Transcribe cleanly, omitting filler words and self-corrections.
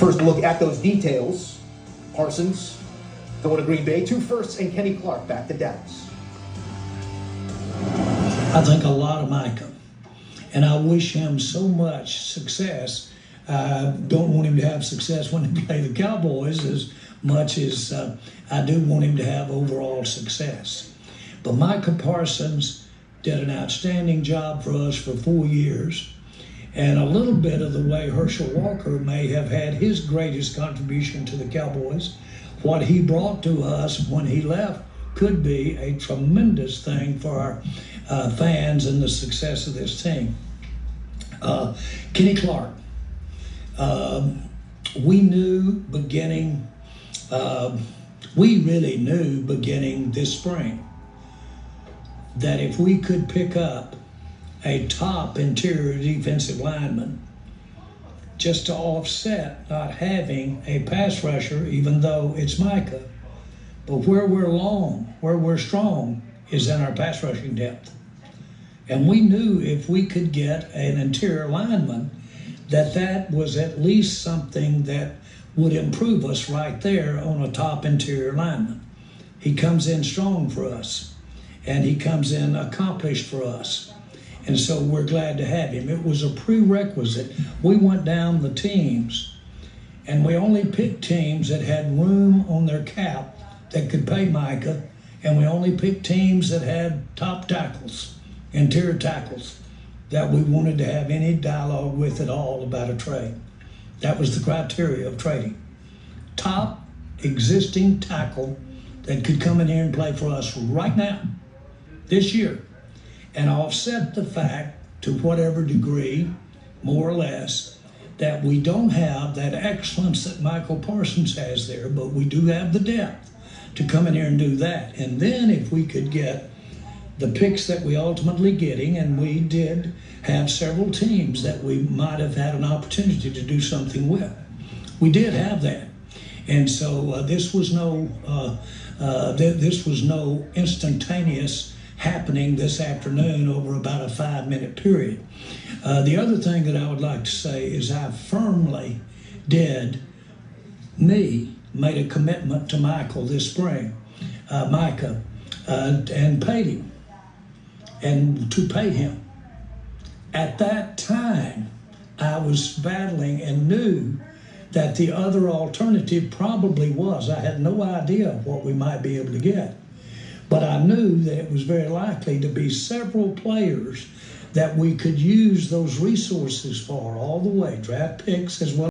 First look at those details. Parsons going to Green Bay, 2 firsts, and Kenny Clark back to Dallas. I think a lot of Micah, and I wish him so much success. I don't want him to have success when he play the Cowboys as much as I do want him to have overall success. But Micah Parsons did an outstanding job for us for 4 years. And a little bit of the way Herschel Walker may have had his greatest contribution to the Cowboys, what he brought to us when he left could be a tremendous thing for our fans and the success of this team. Kenny Clark, we really knew beginning this spring that if we could pick up a top interior defensive lineman just to offset not having a pass rusher, even though it's Micah, but where we're strong is in our pass rushing depth. And we knew if we could get an interior lineman, that was at least something that would improve us right there on a top interior lineman. He comes in strong for us, and he comes in accomplished for us. And so we're glad to have him. It was a prerequisite. We went down the teams, and we only picked teams that had room on their cap that could pay Micah, and we only picked teams that had top tackles, interior tackles, that we wanted to have any dialogue with at all about a trade. That was the criteria of trading. Top existing tackle that could come in here and play for us right now, this year, and offset the fact to whatever degree, more or less, that we don't have that excellence that Michael Parsons has there, but we do have the depth to come in here and do that. And then if we could get the picks that we ultimately getting, and we did have several teams that we might have had an opportunity to do something with. We did have that. And so this was no instantaneous happening this afternoon over about a 5-minute period. The other thing that I would like to say is I firmly made a commitment to Michael this spring, Micah, and paid him, and to pay him. At that time, I was battling and knew that the other alternative probably was, I had no idea what we might be able to get. But I knew that it was very likely to be several players that we could use those resources for all the way, draft picks as well.